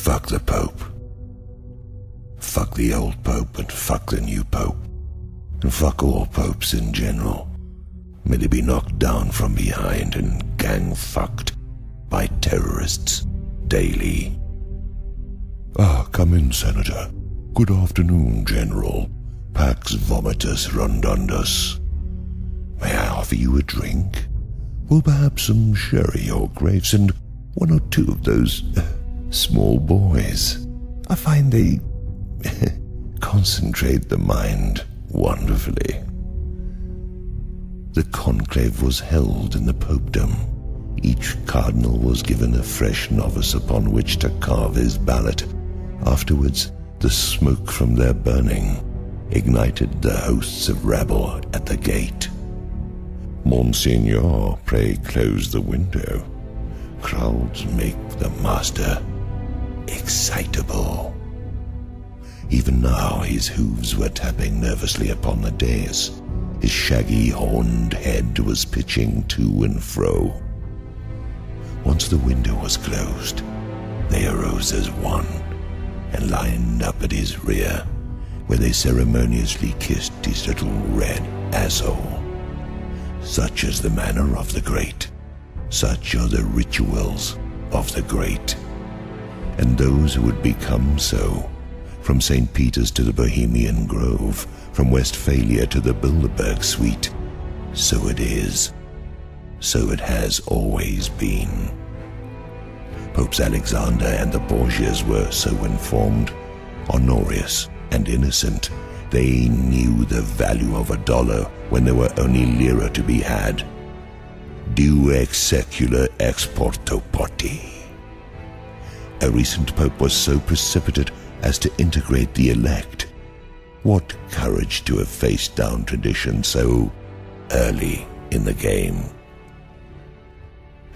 Fuck the Pope. Fuck the old Pope and fuck the new Pope. And fuck all popes in general. May they be knocked down from behind and gang-fucked by terrorists daily. Ah, come in, Senator. Good afternoon, General. Pax vomitus rondundus. May I offer you a drink? Well, perhaps some sherry or grapes and one or two of those small boys. I find they concentrate the mind wonderfully. The conclave was held in the popedom. Each cardinal was given a fresh novice upon which to carve his ballot. Afterwards, the smoke from their burning ignited the hosts of rabble at the gate. Monsignor, pray close the window. Crowds make the master excitable. Even now his hooves were tapping nervously upon the dais. His shaggy horned head was pitching to and fro. Once the window was closed, they arose as one and lined up at his rear, where they ceremoniously kissed his little red asshole. Such is the manner of the great. Such are the rituals of the great. And those who would become so, from St. Peter's to the Bohemian Grove, from Westphalia to the Bilderberg Suite, so it is. So it has always been. Popes Alexander and the Borgias were so informed, Honorius and Innocent. They knew the value of $1 when there were only lira to be had. Du ex secula ex porto poti. A recent pope was so precipitate as to integrate the elect. What courage to have faced down tradition so early in the game.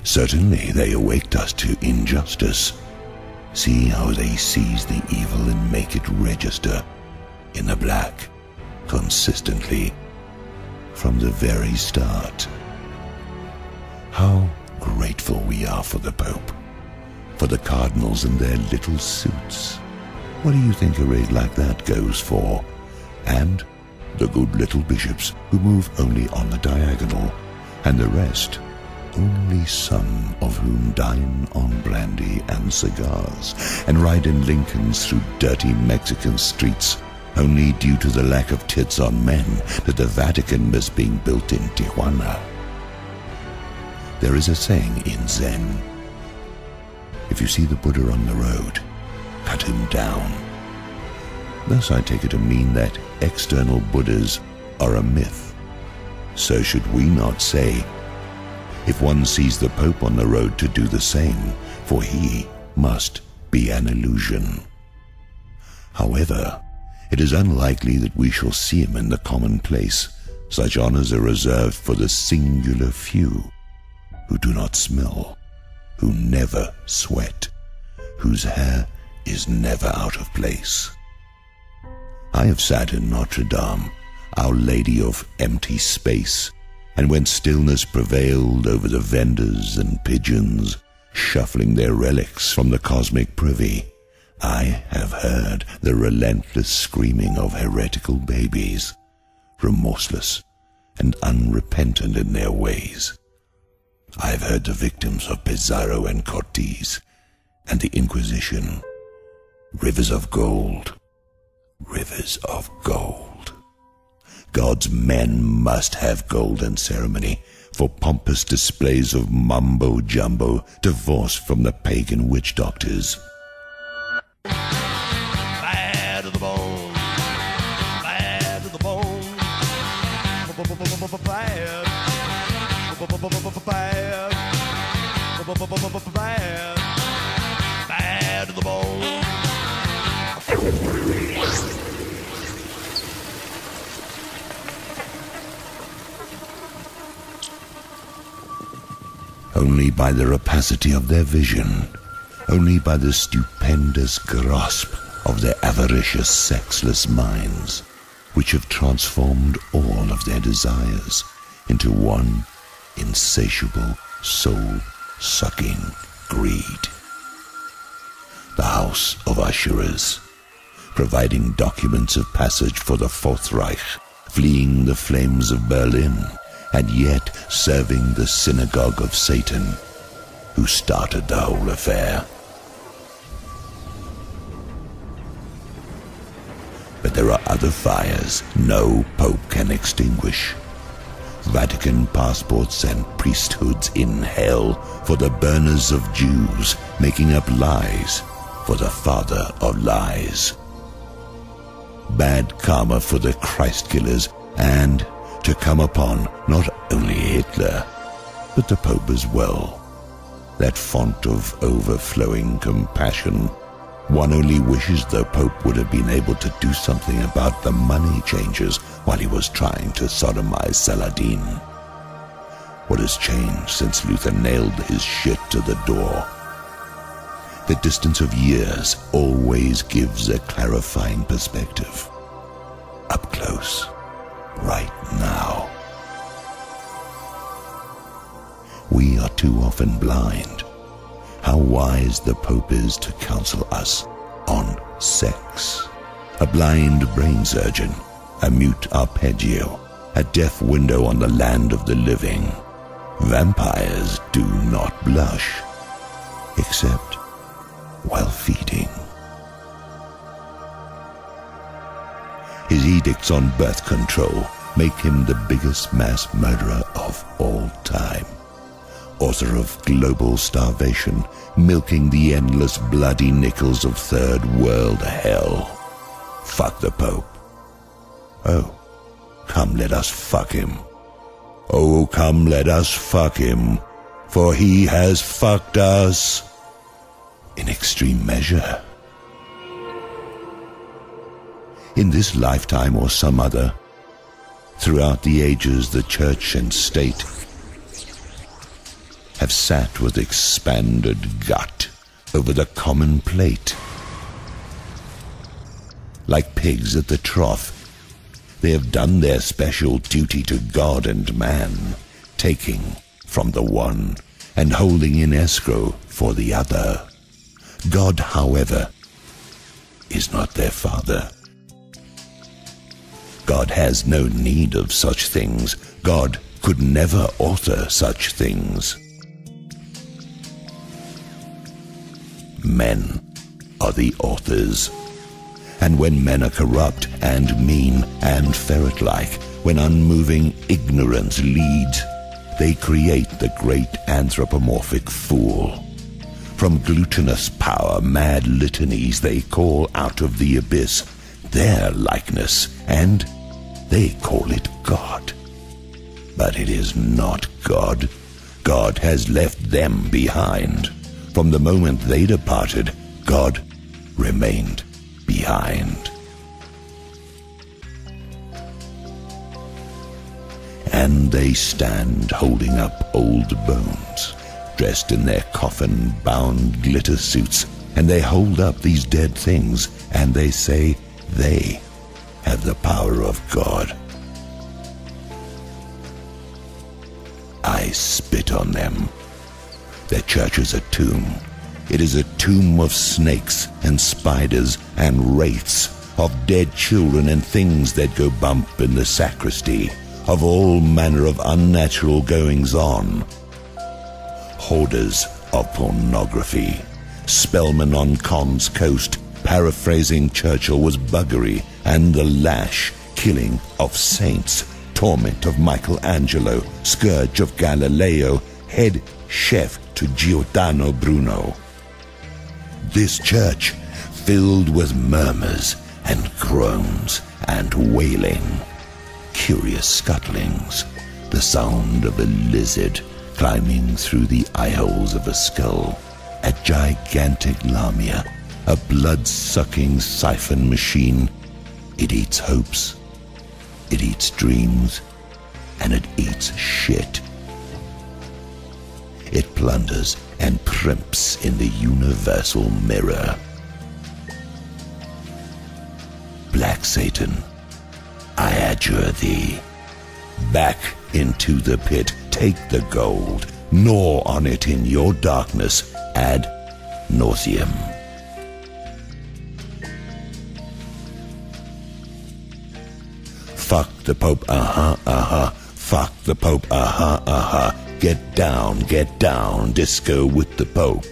Certainly they awaked us to injustice. See how they seize the evil and make it register in the black, consistently, from the very start. How grateful we are for the Pope, for the cardinals in their little suits. What do you think a raid like that goes for? And the good little bishops who move only on the diagonal, and the rest, only some of whom dine on brandy and cigars, and ride in Lincolns through dirty Mexican streets, only due to the lack of tits on men that the Vatican is being built in Tijuana. There is a saying in Zen: if you see the Buddha on the road, cut him down. Thus I take it to mean that external Buddhas are a myth. So should we not say, if one sees the Pope on the road, to do the same, for he must be an illusion. However, it is unlikely that we shall see him in the commonplace. Such honors are reserved for the singular few who do not smell, who never sweat, whose hair is never out of place. I have sat in Notre Dame, Our Lady of Empty Space, and when stillness prevailed over the vendors and pigeons shuffling their relics from the cosmic privy, I have heard the relentless screaming of heretical babies, remorseless and unrepentant in their ways. I have heard the victims of Pizarro and Cortez and the Inquisition. Rivers of gold, rivers of gold. God's men must have golden ceremony for pompous displays of mumbo-jumbo divorced from the pagan witch doctors. Bad to the bone, bad to the bone, bad, bad to the bone. Only by the rapacity of their vision, only by the stupendous grasp of their avaricious, sexless minds, which have transformed all of their desires into one insatiable, soul-sucking greed. the House of Assurers, providing documents of passage for the Fourth Reich, fleeing the flames of Berlin, and yet serving the synagogue of Satan, who started the whole affair. But there are other fires no pope can extinguish. Vatican passports and priesthoods in hell for the burners of Jews, making up lies for the father of lies. Bad karma for the Christ killers, and to come upon not only Hitler, but the Pope as well. That font of overflowing compassion. One only wishes the Pope would have been able to do something about the money changers while he was trying to sodomize Saladin. What has changed since Luther nailed his shit to the door? The distance of years always gives a clarifying perspective. Up close, right now. We are too often blind. How wise the Pope is to counsel us on sex. A blind brain surgeon, a mute arpeggio, a deaf window on the land of the living. Vampires do not blush, except while feeding. His edicts on birth control make him the biggest mass murderer of all time. Author of global starvation, milking the endless bloody nickels of third world hell. Fuck the Pope. Oh, come let us fuck him. Oh, come let us fuck him, for he has fucked us in extreme measure. In this lifetime or some other, throughout the ages the church and state have sat with expanded gut over the common plate. Like pigs at the trough, they have done their special duty to God and man, taking from the one and holding in escrow for the other. God, however, is not their father. God has no need of such things. God could never author such things. Men are the authors. And when men are corrupt and mean and ferret-like, when unmoving ignorance leads, they create the great anthropomorphic fool. From glutinous power, mad litanies they call out of the abyss their likeness, and they call it God. But it is not God. God has left them behind. From the moment they departed, God remained behind. And they stand holding up old bones, dressed in their coffin-bound glitter suits, and they hold up these dead things, and they say they have the power of God. I spit on them. Their church is a tomb. It is a tomb of snakes and spiders and wraiths, of dead children and things that go bump in the sacristy, of all manner of unnatural goings-on. Hoarders of pornography. Spellman on Con's coast, paraphrasing Churchill, was buggery, and the lash, killing of saints, torment of Michelangelo, scourge of Galileo, head chef to Giordano Bruno. This church filled with murmurs and groans and wailing, curious scuttlings, the sound of a lizard climbing through the eye holes of a skull, a gigantic lamia, a blood-sucking siphon machine. It eats hopes, it eats dreams, and it eats shit. It plunders and primps in the universal mirror. Black Satan, I adjure thee. Back into the pit, take the gold, gnaw on it in your darkness ad nauseam. fuck the Pope, fuck the Pope, get down, disco with the Pope.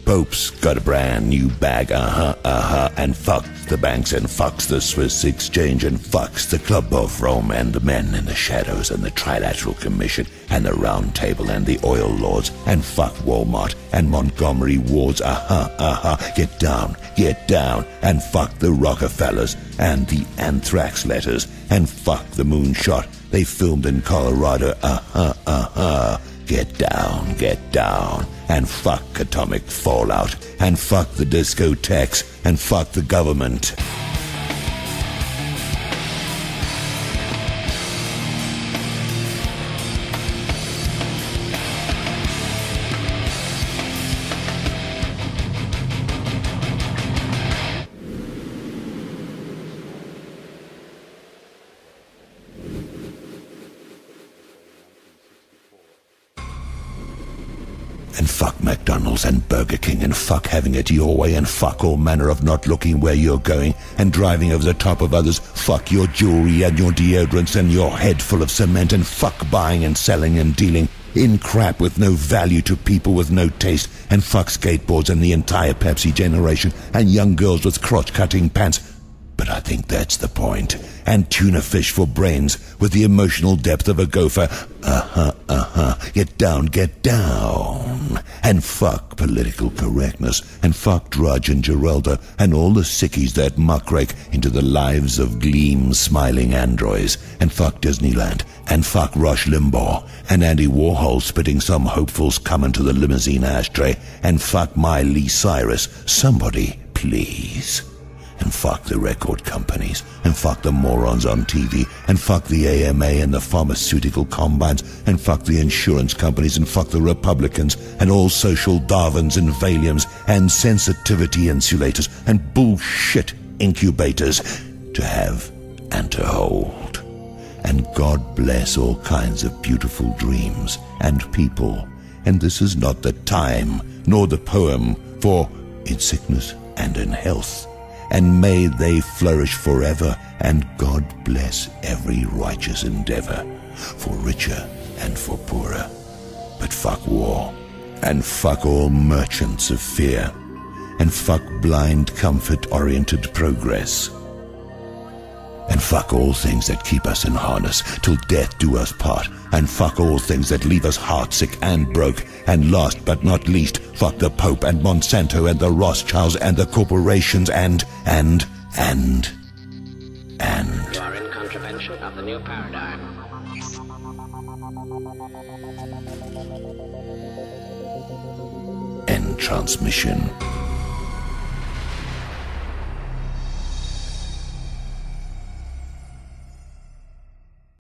Pope's got a brand new bag, and fucks the banks, and fucks the Swiss exchange, and fucks the Club of Rome, and the men in the shadows, and the Trilateral Commission, and the Round Table, and the Oil Lords, and fuck Walmart, and Montgomery Wards, get down, and fuck the Rockefellers, and the Anthrax letters, and fuck the moonshot they filmed in Colorado, get down, and fuck atomic fallout, and fuck the discotheques, and fuck the government. And fuck McDonald's and Burger King, and fuck having it your way, and fuck all manner of not looking where you're going and driving over the top of others. Fuck your jewelry and your deodorants and your head full of cement, and fuck buying and selling and dealing in crap with no value to people with no taste, and fuck skateboards and the entire Pepsi generation and young girls with crotch-cutting pants. But I think that's the point. And tuna fish for brains with the emotional depth of a gopher. Get down. And fuck political correctness. And fuck Drudge and Geraldo and all the sickies that muckrake into the lives of gleam smiling androids. And fuck Disneyland. And fuck Rush Limbaugh. And Andy Warhol spitting some hopefuls coming to the limousine ashtray. And fuck Miley Cyrus. Somebody, please. And fuck the record companies, and fuck the morons on TV, and fuck the AMA and the pharmaceutical combines, and fuck the insurance companies, and fuck the Republicans, and all social Darwins and Valiums, and sensitivity insulators, and bullshit incubators to have and to hold. And God bless all kinds of beautiful dreams and people. And this is not the time, nor the poem, for in sickness and in health. And may they flourish forever, and God bless every righteous endeavor, for richer and for poorer. But fuck war, and fuck all merchants of fear, and fuck blind comfort-oriented progress. And fuck all things that keep us in harness till death do us part, and fuck all things that leave us heartsick and broke, and last but not least, fuck the Pope and Monsanto and the Rothschilds and the corporations and. You are in contravention of the new paradigm. End transmission.